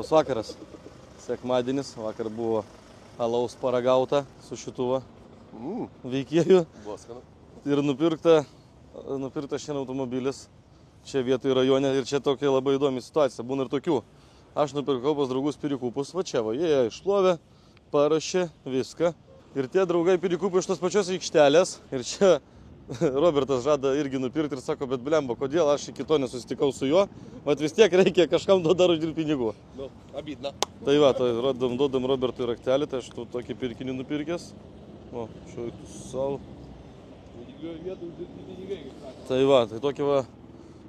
Labas vakaras. Sekmadienis, vakar buvo alaus paragauta su šituo veikėju. Ir nupirkta šiandien automobilis čia vietoj rajone. Ir čia tokia labai įdomi situacija. Būna ir tokių. Aš nupirkau pas draugus pirikupus. Va čia va, jie išplovė, parašė viską. Ir tie draugai pirikupai iš tos pačios aikštelės. Ir čia Robertas žada irgi nupirkti ir sako, bet blemba, kodėl aš iki to nesusitikau su juo, vat vis tiek reikia kažkam dar uždirbti pinigų. Nu, abidna. Tai va, tai duodam Robertui raktelį, tai aš tokį pirkinį nupirkęs. O, šiuo savo. Tai va, tai tokį va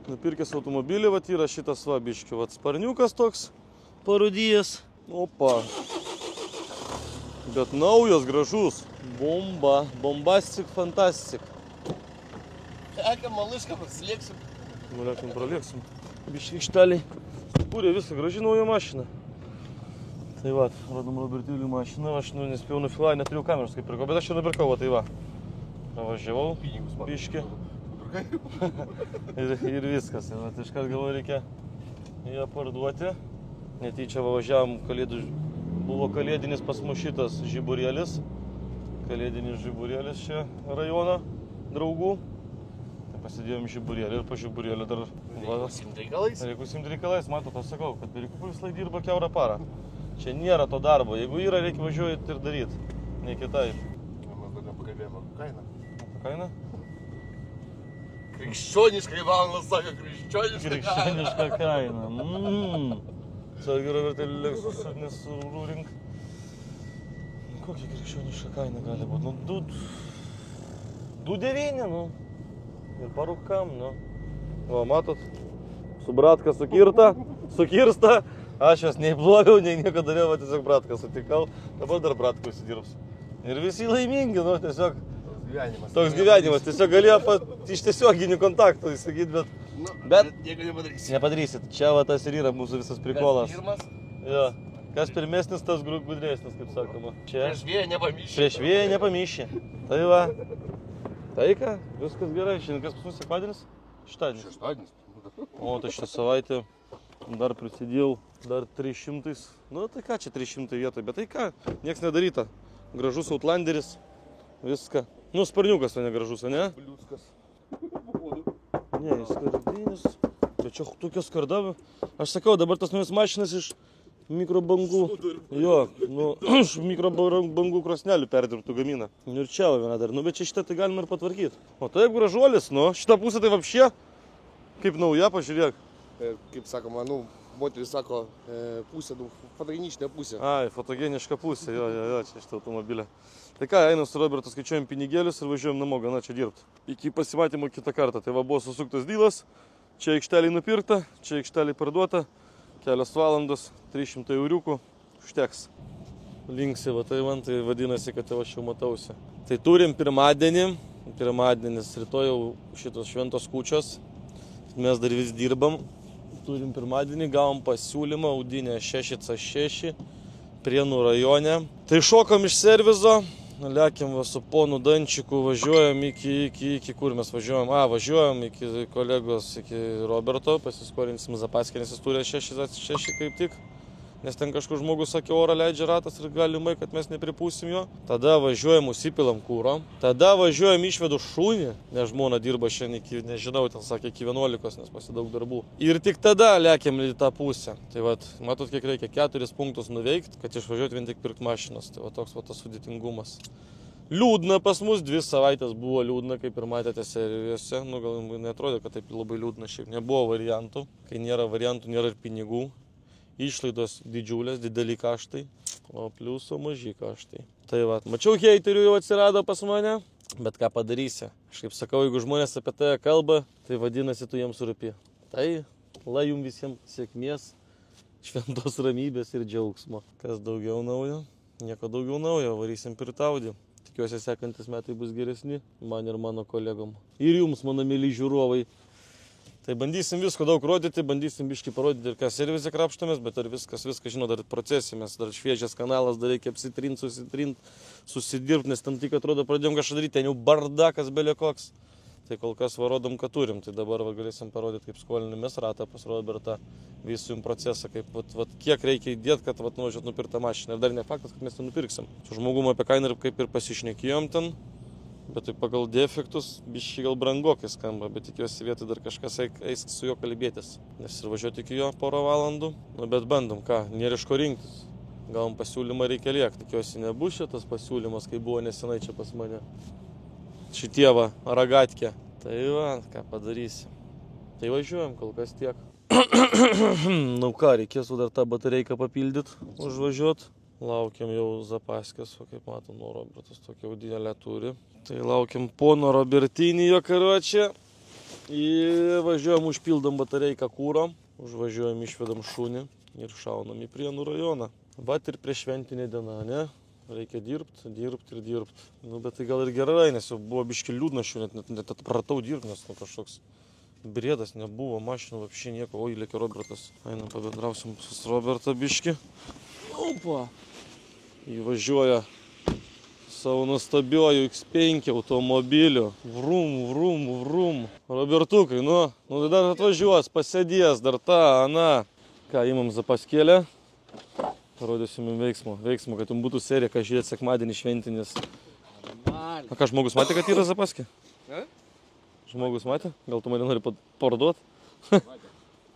nupirkęs automobilį, va yra šitas va biškių, va sparniukas toks parūdyjas. Opa. Bet naujas, gražus. Bomba, bombastic, fantastic. Ekiam, malaišką pasilėksim. Nulekim, pralėksim. Biški išteliai. Kūrė visą graži nauja mašina. Tai va, radom Robertėlių mašiną. Aš nespėjau nufilai, neturiu kameros kaip pirkau, bet aš čia nupirkau, va tai va. Pravažiavau, biški. ir viskas. Va, tai iškart galvoju, reikia ją parduoti. Netyčia važiavom, buvo kalėdinis pas mus šitas žiburėlis. Kalėdinis žiburėlis čia rajono draugų. Pasidėjom žiburėlį ir po žiburėlį dar... Reikia užsiimti reikalais, matot, aš sakau, kad perikupai visą laiką dirba kiaurą parą. Čia nėra to darbo, jeigu yra, reikia važiuoti ir daryti, ne kitaip. Mes dar nepakalbėjome apie kainą. Apie kainą? Krikščioniškai valandas sako, krikščioniška kaina. Sargi Robertėlį Lexus ar nesurūrink. Kokia krikščioniška kaina gali būti? Nu, 2,9, nu. Ir parūkam, nu. Va, matot, su bratka sukirsta. Aš jos nei blogiau, nei nieko dariau, va tiesiog bratką sutikau. Dabar dar bratkų įsidirbs. Ir visi laimingi, nu, tiesiog. Toks gyvenimas. Tiesiog galėjo iš tiesioginių kontaktų įsigyti, bet nieko nepadarysit. Nepadarysit. Čia va tas ir yra mūsų visas prikolas. Kas pirmas? Jo. Kas pirmesnis, tas gudresnis, kaip sakoma. Čia. Prieš vėją nepamyši. Prieš vėją nepamyši. Tai va. Tai ką, viskas gerai, šiandien kas pas mus sekmadienis? Šeštadienis. O, tai šitą savaitę dar prisidėjau, dar 300. Nu, tai ką čia 300 vietoj, bet tai ką, nieks nedaryta. Gražus Outlanderis, viską. Nu, sparniukas, o ne gražus, o ne? Bliuskas. Ne, skardinis. Tai čia tokia skarda. Aš sakau, dabar tas naujas mašinas iš mikrobangų. Jo, nu, iš mikrobangų krosnelių perdirbtų gamina. Ir čia viena dar, nu, bet čia šitą tai galima ir patvarkyti. O taip gražuolis, nu, šitą pusę tai vapšė, kaip nauja, pažiūrėk. Kaip sakoma, nu, moteris sako, pusė, nu, fotogeniška pusė. Ai, fotogeniška pusė, jo, čia šitą automobilę. Tai ką, einam su Robertu, skaičiuojam pinigėlius ir važiuojam namo, gana čia dirbti. Iki pasimatymo kitą kartą. Tai va buvo susuktas dylas, čia aikštelė nupirkta, čia aikštelė parduota. Kelios valandos, 300 euriukų, užteks. Linksi, va tai man tai vadinasi, kad aš jau matausi. Tai turim pirmadienis, rytoj jau šitos šventos kūčios. Mes dar vis dirbam. Turim pirmadienį, gavom pasiūlymą Audinė 6C6 Prienų rajone. Tai šokam iš servizo, lekiam va su ponu Dančiku, važiuojam iki kur mes važiuojam? Važiuojam iki kolegos, iki Roberto, pasiskolinsim Zapaskę, nes jis turi 6 kaip tik. Nes ten kažkur žmogus sakė, orą leidžia ratas ir galimai, kad mes nepripūsim jo. Tada važiuojam, užsipilam kūro. Tada važiuojam, išvedu šunį, nes žmona dirba šiandien iki, nežinau, ten sakė, iki 11, nes pasidaug darbų. Ir tik tada lekiam į tą pusę. Tai va, matot, kiek reikia 4 punktus nuveikti, kad išvažiuoti vien tik pirkti mašinos. Tai va toks va tas sudėtingumas. Liūdna pas mus, 2 savaitės buvo liūdna, kaip ir matėte serijose. Nu, gal neatrodė, kad taip labai liūdna šiaip. Nebuvo variantų. Kai nėra variantų, nėra ir pinigų. Išlaidos didžiulės, dideli kaštai, o pliuso maži kaštai. Tai va, mačiau, heiterių jau atsirado pas mane, bet ką padarysi. Aš kaip sakau, jeigu žmonės apie tai kalba, tai vadinasi, tu jiems rūpi. Tai lai jums visiems sėkmės, šventos ramybės ir džiaugsmo. Kas daugiau naujo? Nieko daugiau naujo, varysim pirkti Audi. Tikiuosi, sekantis metai bus geresni man ir mano kolegom. Ir jums, mano myli žiūrovai. Tai bandysim visko daug rodyti, bandysim biškį parodyti ir ką servise krapštomės, bet ar viskas, žinot, dar procesime, dar šviežias kanalas, dar reikia apsitrint, susidirbti, nes tam tik atrodo pradėjom kažką daryti, ten jau bardakas belė koks. Tai kol kas varodom, kad turim. Tai dabar galėsim parodyti, kaip skolinimės ratą pas Robertą, visų jums procesą, kaip kiek reikia įdėti, kad nuvažiuot nupirktą mašiną. Ir dar ne faktas, kad mes ten nupirksim. Su žmogum apie kainą kaip ir pasišnekėjom ten, bet tai pagal defektus biškai gal brangokai skamba, bet tikiuosi vietoj dar kažkas eis su juo kalbėtis. Nes ir važiuoti iki jo porą valandų. Bet bandom, ką, nėra iš ko rinktis. Gavom pasiūlymą reikia liekti. Tikiuosi nebus šitas pasiūlymas, kai buvo nesenai čia pas mane. Šitie va, ragatkė. Tai va, ką padarysim. Tai važiuojam, kol kas tiek. Nu ką, reikės dar tą batareiką papildyti, užvažiuot. Laukiam jau zapaskės, o kaip matom, Robertas tokia audinėlę turi. Tai laukiam pono Robertinį jo karočią. Ir važiuojam, užpildom batareiką kūrom. Užvažiuojam, išvedam šunį ir šaunam į Prienų rajoną. Vat ir prieš šventinė diena, ne? Reikia dirbt. Nu, bet tai gal ir gerai, nes jau buvo biški liūdna, aš net atpratau dirbti, nes kažkoks brėdas nebuvo, mašinų vapšiai nieko. Oi, lėkia Robertas. Einam pabendrausim su Roberta biški. Opa! Įvažiuoja savo nuostabioju X5 automobiliu. Vrum. Robertukai, nu tai dar atvažiuos, pasėdės, dar tą, ana. Ką, imam zapaskėlę. Parodysim jums veiksmą, kad jums būtų serija, ką žiūrėt sekmadienį šventinis. A ką, žmogus matė, kad yra zapaskė? Žmogus matė? Gal tu mane nori parduot?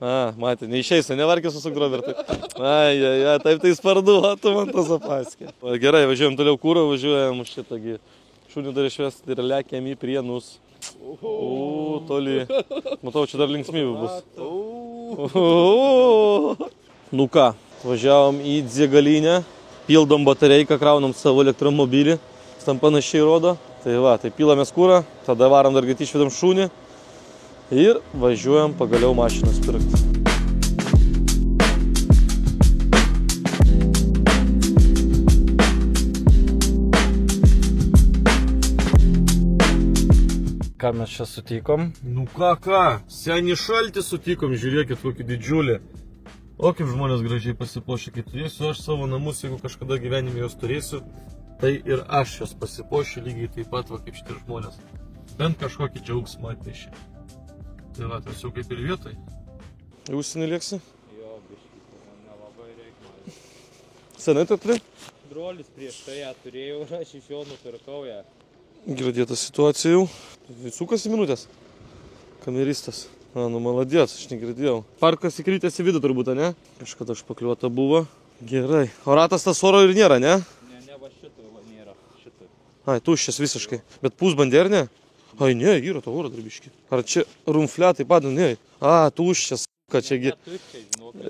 A, matė, neišeis, nevarkė susuk Robertai. Ai, taip tai jis parduotų man tą zapaskė. Gerai, važiuojam toliau kūro, važiuojam šitągi. Šunį dar išvesti ir lekiam į Prienus. Toli. Matau, čia dar linksmybių bus. Nu ką, važiavom į Dziegalinę, pildom batareiką, kraunam savo elektromobilį, tam panašiai rodo. Tai va, tai pilamės kūrą, tada varam dar greit išvedam šunį ir važiuojam pagaliau mašinas pirkti. Ką mes čia sutikom? Nu ką, senį šaltį sutikom, žiūrėkit, kokį didžiulį. O kaip žmonės gražiai pasipuošia, kai turėsiu aš savo namus, jeigu kažkada gyvenime juos turėsiu, tai ir aš juos pasipuošiu lygiai taip pat, va, kaip šitie žmonės. Bent kažkokį džiaugsmą atnešė. Tai va, tas jau kaip ir vietoj. Į užsienį lėksi? Jo, biškis, nelabai reikia. Senai tai turi? Brolis prieš tai ją turėjau ir aš iš jo nupirkau ją. Girdėta situacija jau. Sukasi minutės. Kameristas. Nu maladėt, aš negirdėjau. Parkas įkrytęs į vidų turbūt, ne? Kažkada užpakliuota buvo. Gerai. O ratas tas oro ir nėra, ne? Ne, va šitoj va nėra. Šitoj. Ai, tuščias visiškai. Bet pusbandė ar ne? Ai, ne, yra to oro darbiški. Ar čia rumfliatai padė, ne? A, tuščias. Čiagi,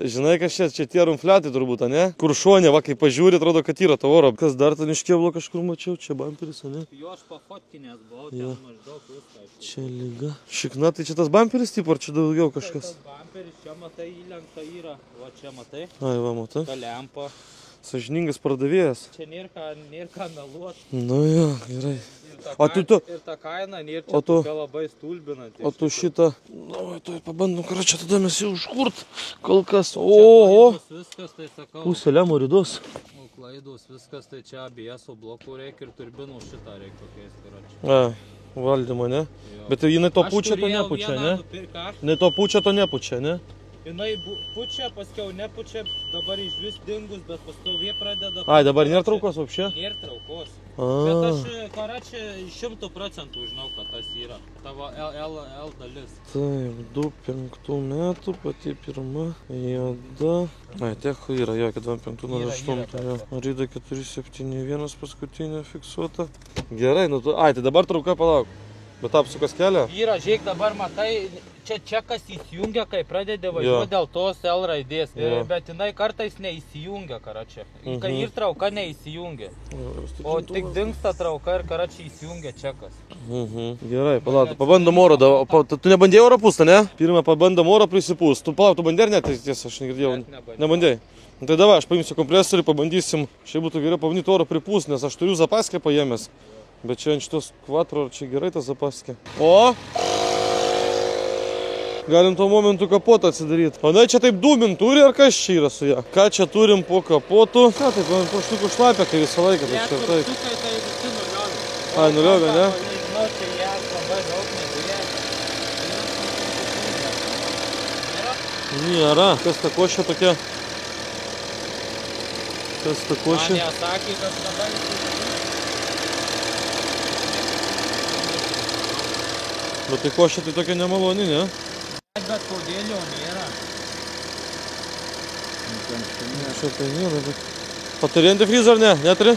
žinai, kas čia tie rumfliatai turbūt, ne? Kur šonė, va, kai pažiūri, atrodo, kad yra to oro. Kas dar ten iš kėblo kažkur mačiau, čia bamperis, ne? Jo aš pafotkinės buvau, ten maždaug viską. Čia lyga. Šikna, tai čia tas bamperis tipo, ar čia daugiau kažkas? Tas bamperis, čia matai, įlenkta yra. Va čia matai. Ai, va, matai. Ta lempa. Sąžiningas pardavėjas. Čia nėra ką meluot. Nu jo, gerai. Ir ta kaina nėra čia tokia labai stulbinanti. O tu šitą, nu, tai pabandom, čia tada mes jau užkurt, kol kas, oho. Viskas, tai sakau. Pusė lemų ridos. Klaidos, viskas, tai čia ABS-o blokų reikia ir turbinų šitą reikia pakeisti. A, valdymą, ne? Bet jinai to pučia, to nepučia, ne? Jinai to pučia, to nepučia, ne? Jinai pučia, paskiau nepučia, dabar iš vis dingus, bet paskiau jie pradeda... Ai, dabar nėra traukos apšė? Nėra traukos. Bet aš, karačią, 100% žinau, kad tas yra. Tavo L dalis. Taip, 25 metų, pati pirma, juoda. Ai, tiek yra, jo, 2508. Ryda 471 paskutinė fiksuota. Gerai, nu tu... Ai, tai dabar trauka palauk. Bet apsukas kelią? Yra, žiūrėk, dabar matai, čia čekas įsijungia, kai pradedi važiuoti dėl tos L raidės, bet jinai kartais neįsijungia, karačią. Kai ir trauka neįsijungia. O tik dingsta trauka ir karačią įsijungia čekas. Gerai, palauk, pabandom oro. Tu nebandėjai oro pūstą, ne? Pirmą pabandom oro prisipūst. Tu palauk, tu bandėjai ar ne? Tai tiesa, aš negirdėjau. Nebandėjai. Tai davai, aš paimsiu kompresorių, pabandysim. Šiaip būtų gerai pabandyti oro pripūst, nes aš turiu zapaskę paėmęs. Bet čia ant šitos kvatro, ar čia gerai ta zapaskė? O! Galim tuo momentu kapotą atsidaryti. O na, čia taip dūmint turi, ar kas čia yra su ją? Ką čia turim po kapotu? Ką taip, man po štukų šlapia, kai visą laiką. Ne, štukai tai visi nuliovė. Ai, nuliovė, ne? Nežinau, čia jas labai daug neduja. Nėra. Kas ta košė tokia? Kas ta košė? Man nesakė, kad labai Bet tai košė tai tokia nemaloni, ne? bet kodėl jo nėra? Čia tai nėra, bet... O turi antifrizą ar ne? Neturi?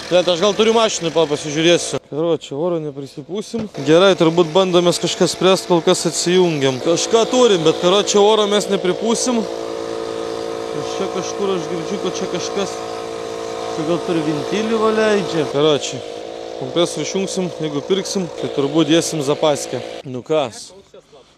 Ne, tai aš gal turiu mašinį, pasižiūrėsiu. Karočią, oro neprisipūsim. Gerai, turbūt bandomės kažkas spręst, kol kas atsijungiam. Kažką turim, bet karočią oro mes nepripūsim. Čia kažkur aš girdžiu, kad čia kažkas... Čia gal per ventilį leidžia. Karočią, kompresorių išjungsim, jeigu pirksim, tai turbūt dėsim zapaskę. Nu kas?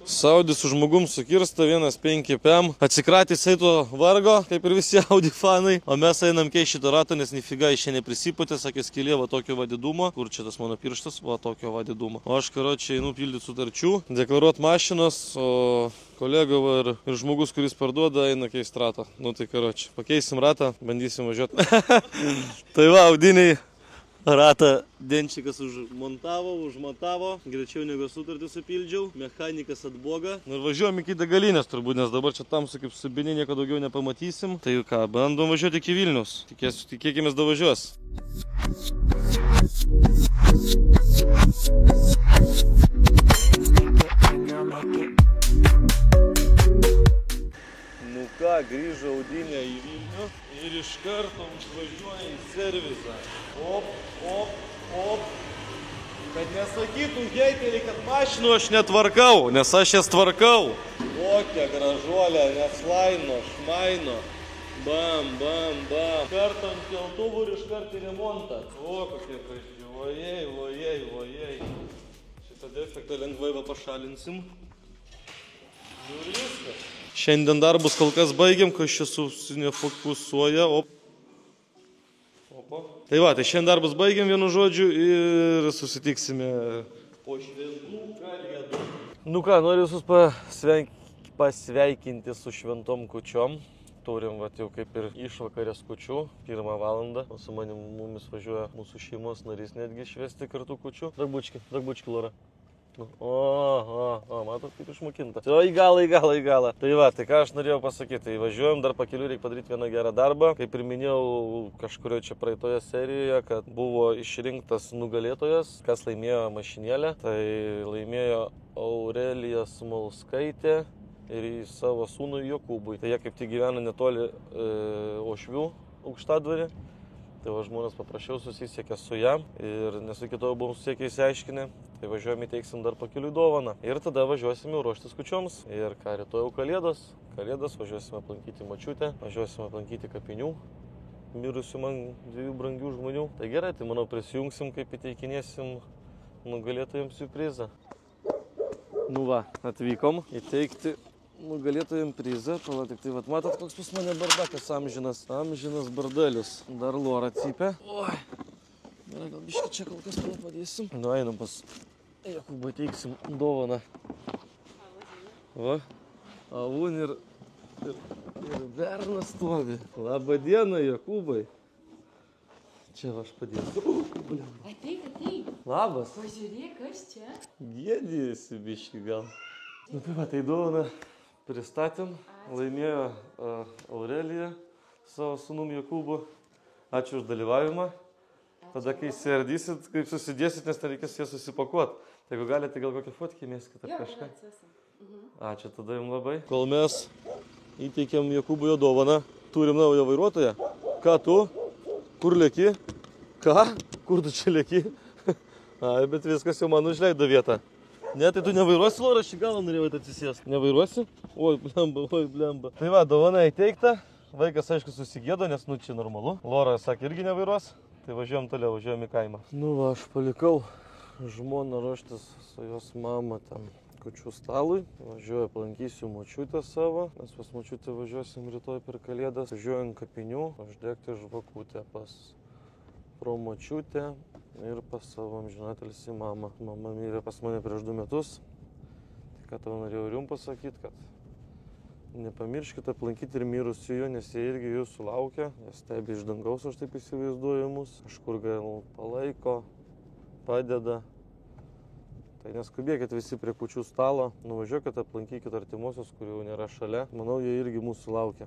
Saudį su žmogum sukirsta 1.5 PM. Atsikratė jisai to vargo, kaip ir visi Audi fanai. O mes einam keisti šitą ratą, nes nifiga iš čia neprisipūtė, sakė skylė va tokio vadidumo. Kur čia tas mano pirštas? Va tokio vadidumo. O aš karočią einu pildyti sutarčių, deklaruot mašinos, o kolega va, ir žmogus, kuris parduoda, eina keisti ratą. Nu tai karočią, pakeisim ratą, bandysim važiuoti. Tai va, Audiniai. Ratą Denčikas užmontavo, greičiau negu sutartį supildžiau, mechanikas atboga. Ir važiuojam iki degalinės turbūt, nes dabar čia tamsu kaip subinė, nieko daugiau nepamatysim. Tai ką, bandom važiuoti iki Vilniaus. Tikėkimės davažiuos. Nu ką, grįžo Audinė į Vilnių ir iš karto užvažiuoja į servisą. Op. Kad nesakytų heiteriai, kad mašinų aš netvarkau, nes aš jas tvarkau. Kokia gražuolė, neslaino, šmaino. Bam. Kart ant keltuvų ir iš kart į remontą. O, kokie prašyti. Vojei. Šitą defektą lengvai pašalinsim. Nu ir viskas. Šiandien darbus kol kas baigiam, kai čia nefokusuoja. Tai va, tai šiandien darbus baigiam vienu žodžiu ir susitiksime po šventų kalėdų. Nu ką, noriu visus pasveikinti su šventom kūčiom. Turim va, jau kaip ir išvakarės kūčių, 1 valandą. O su mumis važiuoja mūsų šeimos narys netgi švesti kartu kūčių. Dagbučki, Lora. O, matot, kaip išmokinta. O, į galą. Tai va, tai ką aš norėjau pasakyti, tai važiuojam, dar pakeliu reikia padaryti vieną gerą darbą. Kaip ir minėjau kažkurioje čia praeitoje serijoje, kad buvo išrinktas nugalėtojas, kas laimėjo mašinėlę. Tai laimėjo Aurelija Smolskaitė ir į savo sūnų Jokūbui. Tai jie kaip tik gyvena netoli Ošvių aukštadvarį. Tai va, žmonės paprašiau susisiekė su ją ir nes iki to buvom susiekę įsiaiškinę. Tai važiuojame įteiksim dar pakeliui dovaną. Ir tada važiuosime ruoštis kūčioms. Ir ką, rytoj jau kalėdos, važiuosime aplankyti močiutę, važiuosime aplankyti kapinių, mirusių man 2 brangių žmonių. Tai gerai, tai manau prisijungsim, kaip įteikinėsim nugalėtojams jų prizą. Nu va, atvykom įteikti nugalėtojams prizą. Pala, tik tai, vat, matot, koks pas mane bardakas amžinas bardalius. Dar Lora cypia. Oi. Gerai, gal biškį čia kol kas padėsim. Nu, einam pas Jokūbą, teiksim dovaną. Va, avun ir bernas stovi. Labą dieną, Jokūbai. Čia va, aš padėsiu. Ateik. Labas. Pažiūrėk, kas čia. Gėdėjusi biškį gal. Nu, tai va, tai dovaną pristatėm. Laimėjo Aurelija savo sūnum Jokūbu. Ačiū už dalyvavimą. Tada, kai įsiardysit, kaip susidėsit, nes ten reikės jas susipakuoti. Tai jeigu galite, gal kokią fotkę mėskit ar kažką. Ačiū tada jums labai. Kol mes įteikėm Jokūbui jo dovaną, turim naują vairuotoją. Ką tu? Kur lėki? Ką? Kur tu čia lėki? Ai, bet viskas jau man užleido vietą. Ne, tai tu nevairuosi, Lora, aš į galą norėjau atsisėsti. Nevairuosi? Oi, blemba. Tai va, dovana įteikta. Vaikas, aišku, susigėdo, nes nu čia normalu. Lora sakė, irgi nevairuos. Tai važiuojam toliau, važiuojam į kaimą. Nu va, aš palikau žmoną ruoštis su jos mama ten kūčių stalui. Važiuoju, aplankysiu močiutę savo, nes pas močiutę važiuosim rytoj per kalėdas. Važiuoju ant kapinių, uždegti žvakutę pas pro močiutę ir pas savo amžinatilsį mamą. Mama mirė pas mane prieš 2 metus. Tai ką tau norėjau ir jums pasakyti, kad nepamirškite aplankyti ir mirusiųjų, nes jie irgi jūsų laukia. Jie stebi iš dangaus, aš taip įsivaizduoju mus. Kažkur gal palaiko, padeda. Tai neskubėkit visi prie kūčių stalo, nuvažiuokit, aplankykit artimuosius, kurių nėra šalia. Manau, jie irgi mūsų laukia.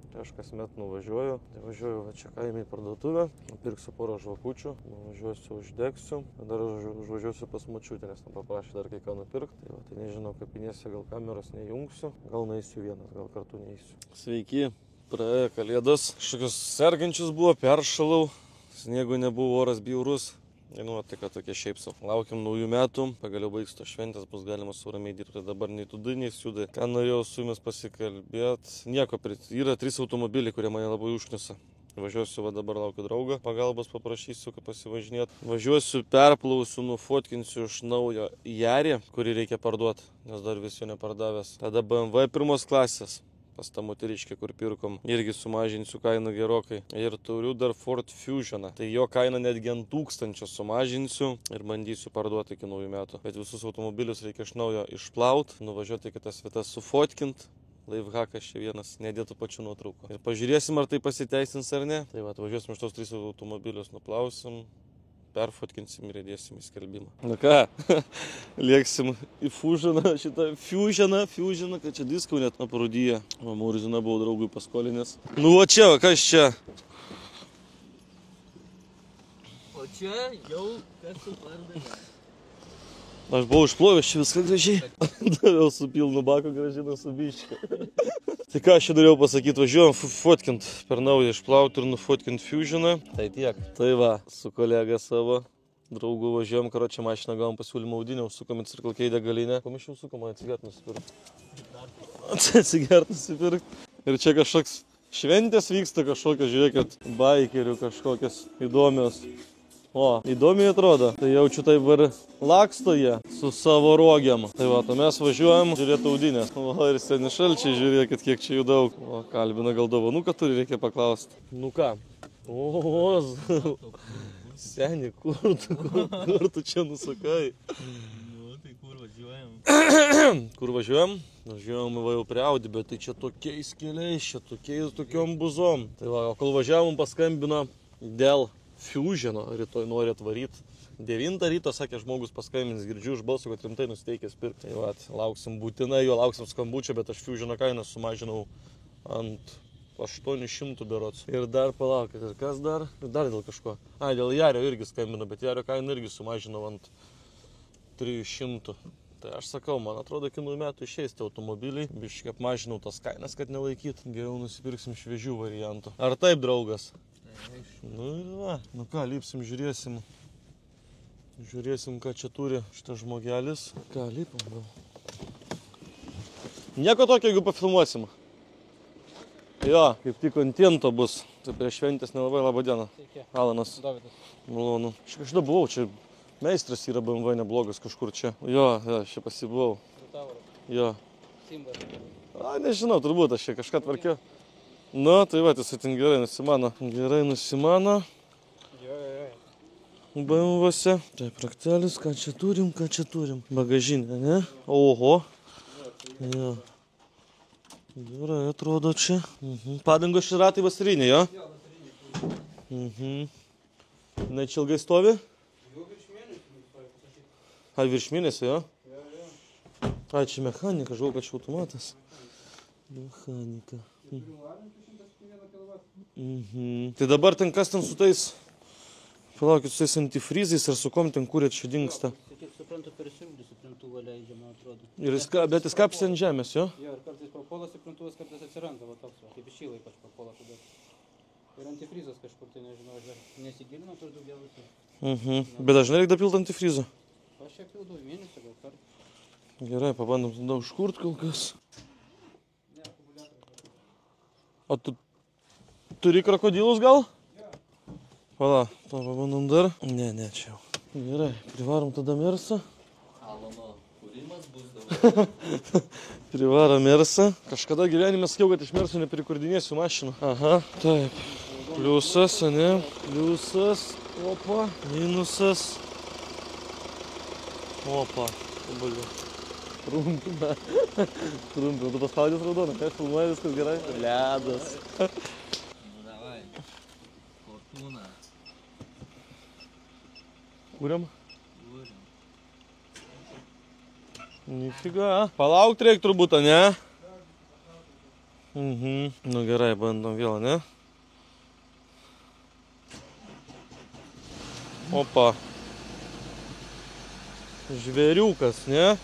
Tai aš kasmet nuvažiuoju. Tai važiuoju va čia kaime į parduotuvę, pirksiu porą žvakučių, nuvažiuosiu, uždegsiu, dar užvažiuosiu pas močiutę, nes man paprašė dar kai ką nupirkti. Tai, va, tai nežinau, kapinėse gal kameros nejungsiu, gal naisiu vienas, gal kartu neįsiu. Sveiki, praėjo kalėdos. Kažkokius sergančius buvo, peršalau, sniego nebuvo, oras bjaurus. Ir nuotaika tokia šiaip sau. Laukiam naujų metų, pagaliau baigs to šventės, bus galima suramiai dirbti. Dabar nei tūdai, nei siūdai. Ką norėjau su jumis pasikalbėti? Nieko, yra 3 automobiliai, kurie mane labai užknisa. Važiuosiu, va dabar laukiu draugą, pagalbos paprašysiu, kad pasivažinėt. Važiuosiu, perplausiu, nufotkinsiu iš naujo Jarį, kurį reikia parduoti, nes dar vis jo nepardavęs. Tada BMW 1 klasės. Pas tą moteriškę, kur pirkom, irgi sumažinsiu kainą gerokai. Ir turiu dar Ford Fusioną. Tai jo kainą netgi ant 1000 sumažinsiu ir bandysiu parduoti iki naujų metų. Bet visus automobilius reikia iš naujo išplaut, nuvažiuoti į kitas vietas sufotkint. Lifehackas čia vienas, nedėtų pačių nuotraukų. Ir pažiūrėsim, ar tai pasiteisins ar ne. Tai va, važiuosim iš tos 3 automobilius, nuplausim, perfotkinsim ir įdėsim į skelbimą. Na ką, lieksim į Fusioną, šitą Fusioną, kad čia diskau net aprūdyja. O Murziną buvau draugui paskolinęs. Nu, o čia, kas čia? O čia jau kas supardavė. Aš buvau išplovęs čia viską gražiai. Daviau su pilnu baku gražinu su biščiu. Tai ką aš čia norėjau pasakyti, važiuojam fotkint per naują išplauti ir nufotkint Fusioną. Tai tiek. Tai va, su kolega savo draugu važiuojam, karočią mašiną gavom pasiūlymą audinę, užsukom į Circle K degalinę. Ko mes čia užsukom, man atsigert nusipirkt. Atsigert nusipirkt. Ir čia kažkoks šventės vyksta kažkokios, žiūrėkit, baikerių kažkokios įdomios. O, įdomiai atrodo. Tai jaučiu taip var laksto jie su savo rogiam. Tai va, tai mes važiuojam žiūrėti audinės. O, ir seni šalčiai, žiūrėkit, kiek čia jų daug. O, kalbina gal dovanų, kad turi, reikia paklausti. Nu ką? O, seni, kur tu čia nusakai? Nu, tai kur važiuojam? Kur važiuojam? Važiuojam va jau prie Audi, bet tai čia tokiais keliais, čia tokiom buzom. Tai va, o kol važiavom paskambino dėl Fusiono, rytoj nori atvaryti. 9 ryto, sakė, žmogus paskambins, girdžiu iš balso, kad rimtai nusiteikęs pirkti. Tai va, lauksim būtinai, jo lauksim skambučio, bet aš Fusiono kainą sumažinau ant 800 berods. Ir dar palaukit, ir kas dar? Ir dar dėl kažko. Dėl Jario irgi skambino, bet Jario kainą irgi sumažinau ant 300. Tai aš sakau, man atrodo, iki naujų metų išeis tie automobiliai. Biškai apmažinau tas kainas, kad nelaikyt. Geriau nusipirksim šviežių variantų. Ar taip, draugas? Nu ir va, nu ką, lipsim, žiūrėsim. Žiūrėsim, ką čia turi šitas žmogelis. Ką, lipam gal? Nieko tokio, jeigu pafilmuosim. Jo, kaip tik kontento bus. Tai prieš šventės nelabai. Labą dieną. Alanas. Dovydas. Malonu. Aš kažkada buvau, čia meistras yra BMW neblogas kažkur čia. Jo, čia pasibuvau. Jo. Simba. Nežinau, turbūt aš čia kažką tvarkiau. Nu, tai va, jis ten gerai nusimano. Gerai nusimano. Jo. BMW-se. Taip, raktelis, ką čia turim? Bagažinė, ne? Oho. Jo. Gerai, atrodo čia. Padangos šį ratai vasariniai, jo? Jo, vasariniai. Na, čia ilgai stovi? Jau virš mėnesio. Virš mėnesio, jo? Jo. Čia mechanika, žinau, kad čia automatas. Mechanika. Tai dabar ten kas ten su tais, palaukit, su tais antifrizais ar su kom ten kūrėt čia dingsta? Tai kiek suprantu, per siurblį suprintuvą leidžia, man atrodo. Bet jis kapsi ant žemės, jo? Jo, ir kartais papuola suprintuvas, kartais atsiranda, va toks, va, kaip išyla ypač papuola tada. Ir antifrizas kažkur, tai nežinau, aš dar nesigilinu, tur daugiausiai. Bet dažnai reikia dapilt antifrizą. Aš čia pildau mėnesį, gal kartą. Gerai, pabandom tada užkurt kol kas. O tu turi krokodilus gal? Pala, pabandom dar. Ne, čia jau. Gerai, privarom tada Mersą. Alano, kūrimas bus dabar. Privarom Mersą. Kažkada gyvenime sakiau, kad iš Mersų neprikurdinėsiu mašiną. Aha, taip. Pliusas, ne? Pliusas. Opa. Minusas. Opa. Pabaliu. Trumpina. Tu paspaudės raudoną, kai aš filmuoju, viskas gerai? Ledas. Davai. Fortuna. Kūriam? Nifiga. Palaukt reik turbūt, ne? Nu gerai, bandom vėl, ne? Opa. Žvėriukas, ne?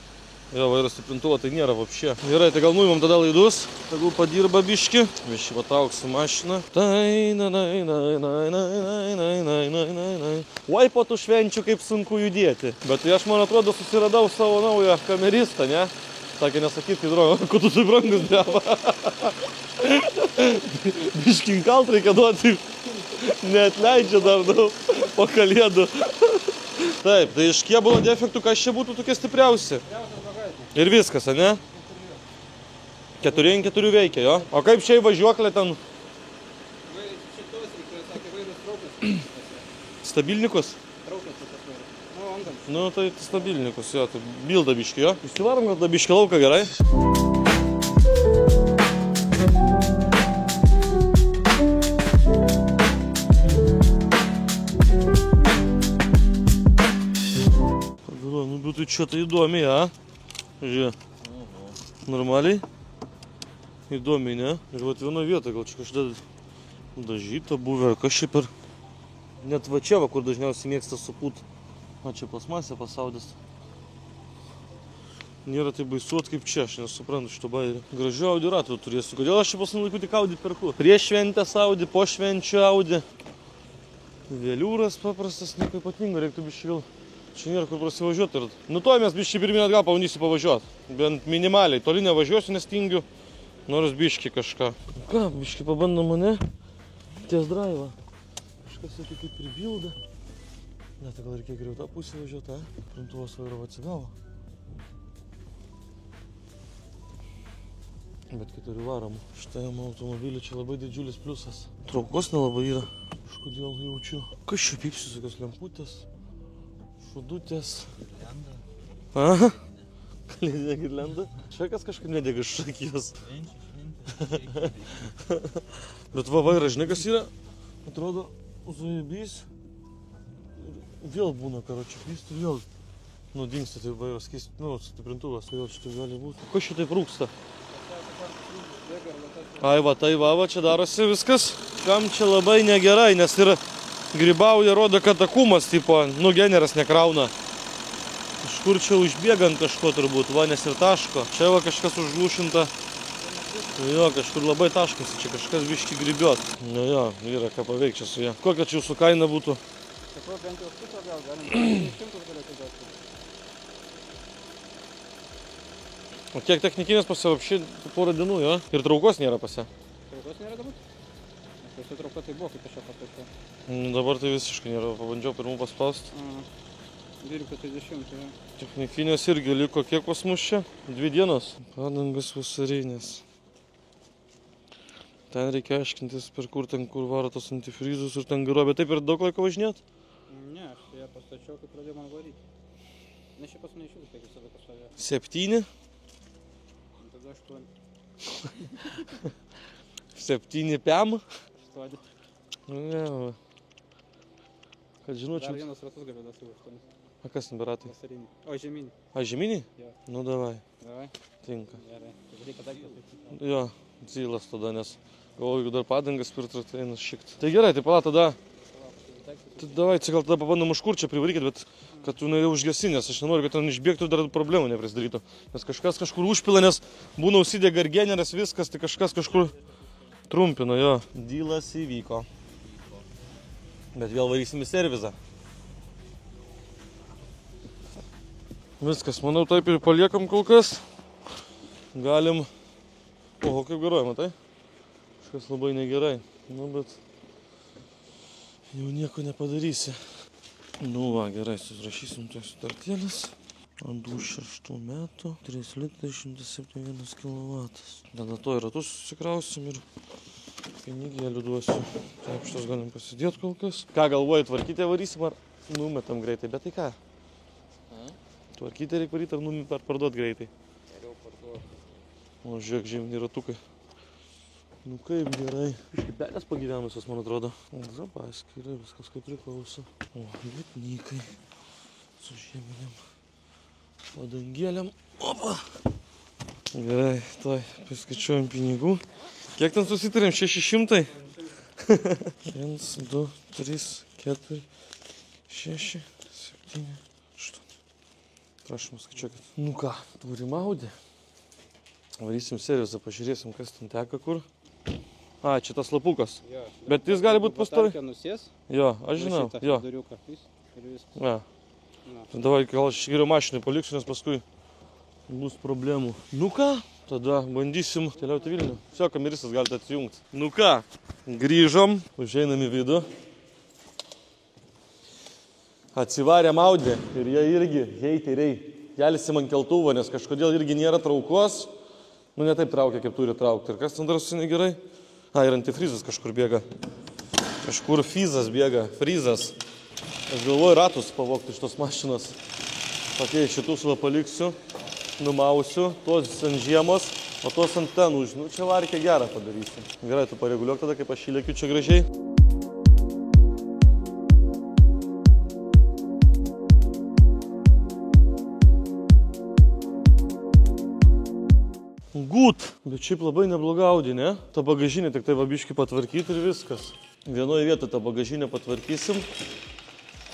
Jo, vairo stiprintuvo tai nėra vapšė. Gerai, tai gal nuimam tada laidus. Tegul padirba biški. Biški patrauksim mašiną. Oi, po tų švenčių kaip sunku judėti. Bet tai aš, man atrodo, susiradau savo naują kameristą, ne? Sakė, nesakyt, kai drogo, ko tu tai brangus dėva. Biškin kalt reikia duoti. Neatleidžia dar daug po kalėdų. Taip, tai iš kėbulo defektų, kas čia būtų tokie stipriausi? Ir viskas, ne? 4x4 veikia, jo? O kaip čia į važiuoklę ten? Stabilnikus? Nu, tai stabilnikus, jo, tai bilda biški, jo? Išsivarom gal biški lauką, gerai? Nu, būtų čia tai įdomiai, a? Žiūrė. Normaliai? Įdomiai, ne? Ir vat viena vieta, gal čia kažkada dažyta buvę, ar kas čia per... Net va čia, va, kur dažniausiai mėgsta supūt. Va čia plasmasė pasaudės. Nėra tai baisuot kaip čia, aš nesuprantu šito bairį. Gražių Audi ratų turėsiu. Kodėl aš čia pasinu laiku tik Audi perku? Prieš šventės Audi, po švenčių Audi. Veliūras paprastas, nieko ypatingo, reiktų biškai vėl. Čia nėra kur prasivažiuoti. Nu to mes biškai pirmyn atgal pabandysiu pavažiuoti. Bent minimaliai. Toli nevažiuosiu, nes tingiu. Nors biškai kažką. Ką, biškai pabandom mane? Ties drive'ą. Kažkas jau kaip ir bilda. Ne, tai gal reikia geriau tą pusę važiuoti, a? Printuvas vairavo atsigavo. Bet keturių varomų. Šitam automobiliu čia labai didžiulis pliusas. Traukos nelabai yra. Kažkodėl jaučiu. Kas čia pypsis, tokios lemputės? Šudutės. Aha. Kalėdinė girlianda. Švekas kažkaip nedega šakijos. Bet va, vaira, žinai kas yra? Atrodo, zujebys. Vėl būna, karočią, klysti vėl. Nu, dingsta tai vairas, keist, nu, stiprintuvas. Vėl šitai gali būti. Kas šitai rūksta? Ai, va, tai va, čia darosi viskas. Kam čia labai negerai, nes yra... Grybauja, rodo, kad akumas, tipo, nu, generas nekrauna. Kažkur čia užbėgant kažko turbūt, va, nes ir taško. Čia va kažkas užglūšinta. Jo, kažkur labai taškasi, čia kažkas biški gribiot. Nu jo, yra ką paveikti čia su ja. Kokia čia jūsų kaina būtų? O kiek technikinės pase apšį porą dienų, jo? Ir traukos nėra pase? Traukos nėra dabar? Nes trauka tai buvo, kaip aš čia paprašiau. Dabar tai visiškai nėra, pabandžiau pirmų paspaust. 12:30, tai. Technikinės irgi liko kiek pas mus čia? 2 dienos. Padangas vasarinės. Ten reikia aiškintis, per kur ten kur varo tos antifrizus ir ten garo, bet taip ir daug laiko važinėt? Ne, aš ją pastačiau, kai pradėjau man varyti. Nes čia pas mane iš jūsų, kiek visada pastovėjo. 7? Tada 8. 7 piam? 8. Ne, va. Kad žinočiau. Dar vienas ratus galiu dasi 8. A kas ten beratai? Vasarinį. O, žeminį. A, žeminį? Jo. Nu, davai. Davai. Tinka. Gerai. Tai reikia dar pasakyti. Jo, zylas tada, nes galvoju, jeigu dar padangas pirtra, tai eina šikt. Tai gerai, tai pala tada. Tai davai, čia gal tada pabandom užkur čia privarykit, bet kad tu neužgesi, nes aš nenoriu, kad ten išbėgtų dar problemų neprisidarytų. Nes kažkas kažkur užpila, nes būna užsidega ir generas viskas, tai kažkas kažkur trumpino, jo. Dylas įvyko. Bet vėl varysim į servizą. Viskas, manau, taip ir paliekam kol kas. Galim... Oho, kaip gerai, matai? Kažkas labai negerai. Nu, bet... Jau nieko nepadarysi. Nu, va, gerai, susirašysim tos sutartėlės. 26 metų, 3 litrai, 171 kW. Tada to ir ratus susikrausim ir pinigėlių duosiu. Taip, šitos galim pasidėti kol kas. Ką galvoji, tvarkyti varysim ar numetam greitai, bet tai ką? Tvarkyti reikia varyti ar parduoti greitai? Geriau parduoti. O, žiūrėk, žemini ratukai. Nu kaip gerai. Iškai pelės pagyvenusios, man atrodo. O, zabaiski yra, viskas kaip priklauso. O, lipnykai su žieminėm Padangėliam. Opa. Gerai, tai paskaičiuojam pinigų. Kiek ten susitarėm? 600? 1, 2, 3, 4, 6, 7, 8. Prašom, skaičiuokit. Nu ką, turim Audi. Varysim seriozą, pažiūrėsim, kas ten teka kur. A, čia tas lapukas. Jo. Bet jis gali būti pastovi. Nusės. Jo, aš žinau. Jo. Duriuką. Ir viskas. Ja. Na. Davai, gal aš geriau mašinai paliksiu, nes paskui bus problemų. Nu ką, tada bandysim keliauti Vilnių. Vsio, kameristas galite atsijungti. Nu ką, grįžom, užeinam į vidų. Atsivarėm Audi ir jie irgi heiteriai. Gelsim ant keltuvo, nes kažkodėl irgi nėra traukos. Nu, ne taip traukia, kaip turi traukti. Ir kas ten darosi negerai? A, ir antifrizas kažkur bėga. Kažkur fizas bėga, frizas. Aš galvoju ratus pavogti iš tos mašinos. Pakei šitus va paliksiu, numausiu, tos ant žiemos, o tos ant ten už. Nu, čia varkę gerą padarysiu. Gerai, tu pareguliuok tada, kaip aš įlėkiu čia gražiai. Gut, bet šiaip labai nebloga Audi, ne? Ta bagažinė tik tai va biškį patvarkyti ir viskas. Vienoje vietoje tą bagažinę patvarkysim.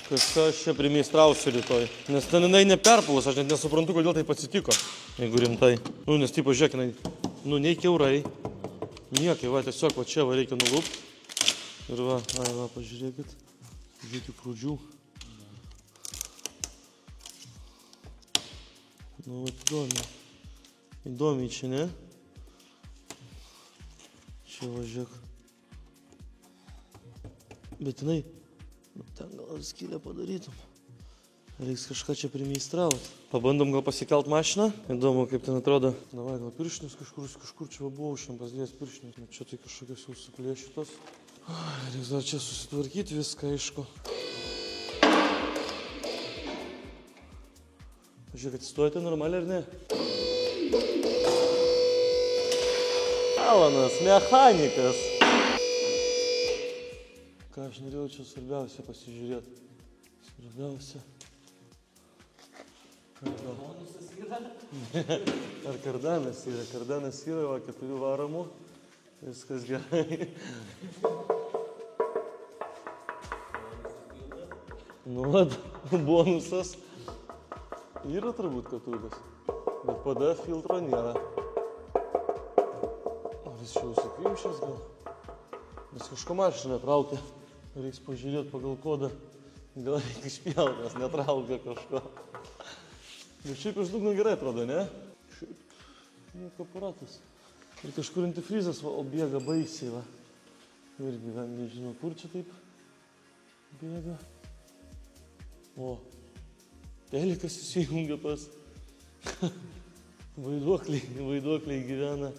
Kažką aš čia primeistrausiu rytoj. Nes ten jinai neperpalus, aš net nesuprantu, kodėl taip atsitiko. Jeigu rimtai. Nu, nes tipo, žiūrėk, jinai, nu, nei kiaurai. Niekai, va, tiesiog va čia va reikia nulūpti. Ir va, ai, va, pažiūrėkit. Žiūrėkit prūdžių. Nu, va, įdomiai. Įdomiai čia, ne? Čia va, žiūrėk. Bet jinai... Ten gal skylę padarytum. Reiks kažką čia primeistrauti. Pabandom gal pasikelt mašiną. Įdomu, kaip ten atrodo. Davai, gal piršinius kažkur čia buvau, šiandien pasidėjęs piršinius. Bet čia tai kažkokios jau suplėšytos. Reiks dar čia susitvarkyti viską, aišku. Pažiūrėk, atsistojate normaliai ar ne? Alanas, mechanikas. Ką aš norėjau čia svarbiausia pasižiūrėti. Svarbiausia. Ar kardanas yra? Kardanas yra, va, 4 varomų. Viskas gerai. Nu, vat, bonusas. Yra turbūt katukas. Bet PD filtro nėra. Ar jis čia užsikrimšęs gal? Nes kažko mašiną traukia. Reiks pažiūrėti pagal kodą. Gal reikia išpjauti, nes netraukia kažko. Bet šiaip iš dugno gerai atrodo, ne? Šiaip nieko aparatas. Ir kažkur antifrizas, va, o bėga baisiai, va. Irgi, nežinau, kur čia taip bėga. O, telikas įsijungia pas. Vaiduokliai gyvena.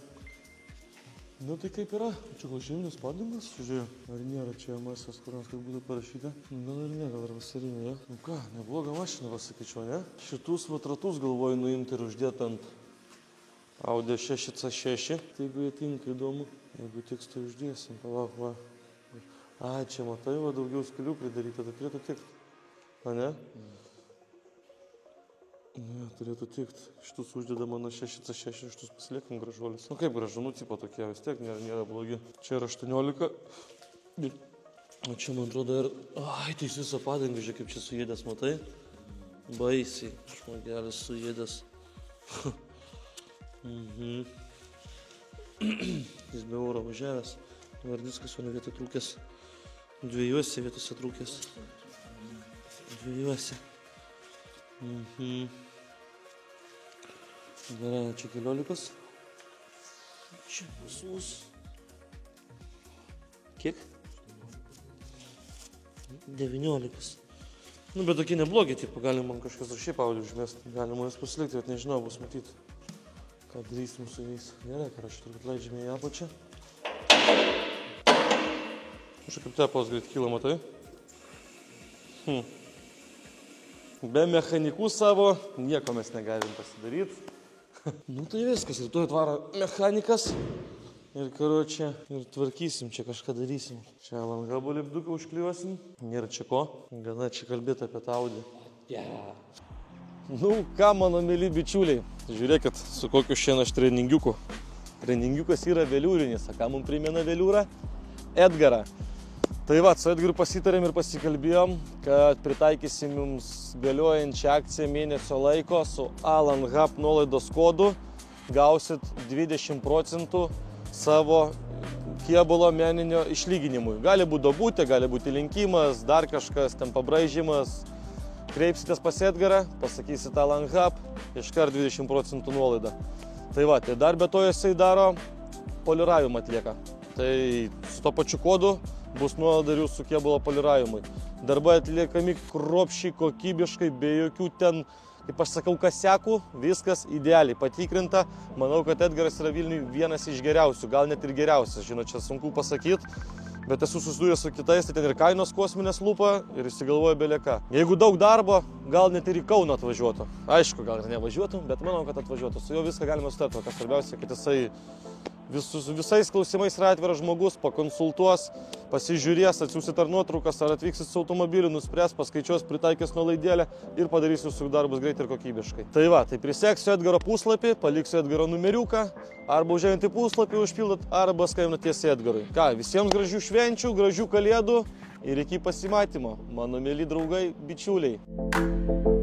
Nu tai kaip yra? Čia gal žiemnis padangas, žiūrėjau. Ar nėra čia masas, kur nors kaip būtų parašyta? Gal ir ne, gal ir vasarinė, ja? Nu ką, nebloga mašina, pasakyčiau, ne? Šitus vatratus galvoju nuimti ir uždėti ant Audi 6C6. Tai jeigu jie tinka, įdomu. Jeigu tiks, tai uždėsim. Palauk, va. A, čia matai, va, daugiau skilių pridaryta, tai turėtų tikti. A, ne? Ne, turėtų tikti. Šitus uždeda mano 6C6, šitus pasiliekam gražuolis. Nu kaip gražu, nu tipo tokie vis tiek nėra blogi. Čia yra 18. O čia man atrodo ir... Ai, tai jis visą padangą, žiūrėk, kaip čia suėdęs, matai? Baisiai, žmogelis suėdęs. Jis be oro važiavęs. Ir diskas viena vieta trūkęs. Dviejose vietose trūkęs. Dviejose. Gerai, čia 14. Čia visus. Kiek? 19. Nu, bet tokie neblogi, tipo, galima man kažkas ir šiaip Audi užmesti. Galima jas pasilikti, bet nežinau, bus matyti, ką darysim su jais. Gerai, aš turbūt leidžiame į apačią. Kažkaip kaip tepalas greit kyla, matai? Be mechanikų savo nieko mes negalim pasidaryti. Nu tai viskas, rytoj atvaro mechanikas. Ir karočią, ir tvarkysim, čia kažką darysim. Čia langabo lipduką užkliuosim. Nėra čia ko. Gana čia kalbėti apie tą Audi. Nu, ką, mano mėly bičiuliai, žiūrėkit, su kokiu šiandien aš treningiuku. Treningiukas yra veliūrinis, ką mums primena veliūrą? Edgarą. Tai va, su Edgaru pasitarėm ir pasikalbėjom, kad pritaikysim jums galiojančią akciją mėnesio laiko su Alan Hub nuolaidos kodu. Gausit 20% savo kėbulo meninio išlyginimui. Gali būti duobutė, gali būti linkimas, dar kažkas, ten pabraižymas. Kreipsitės pas Edgarą, pasakysit Alan Hub, iškart 20% nuolaidą. Tai va, tai dar be to jisai daro poliravimą atlieka. Tai su to pačiu kodu bus nuolaida ir jūsų kėbulo poliravimui. Darbai atliekami kruopščiai, kokybiškai, be jokių ten, kaip aš sakau, kasiakų, viskas idealiai patikrinta. Manau, kad Edgaras yra Vilniui vienas iš geriausių, gal net ir geriausias, žinot, čia sunku pasakyti. Bet esu susidūręs su kitais, tai ten ir kainos kosminės lupa ir išsigalvoja belėka. Jeigu daug darbo, gal net ir į Kauną atvažiuotų. Aišku, gal ir nevažiuotų, bet manau, kad atvažiuotų. Su juo viską galima sutarti, kas svarbiausia, kad jisai visais klausimais yra atviras žmogus, pakonsultuos, pasižiūrės, atsiųsit ar nuotraukas, ar atvyksit su automobiliu, nuspręs, paskaičiuos, pritaikys nuolaidėlę ir padarys jūsų darbus greitai ir kokybiškai. Tai va, tai priseksiu Edgaro puslapį, paliksiu Edgaro numeriuką, arba užėjant į puslapį užpildot, arba skambinat tiesiai Edgarui. Ką, visiems gražių švenčių, gražių kalėdų ir iki pasimatymo, mano mėly draugai, bičiuliai.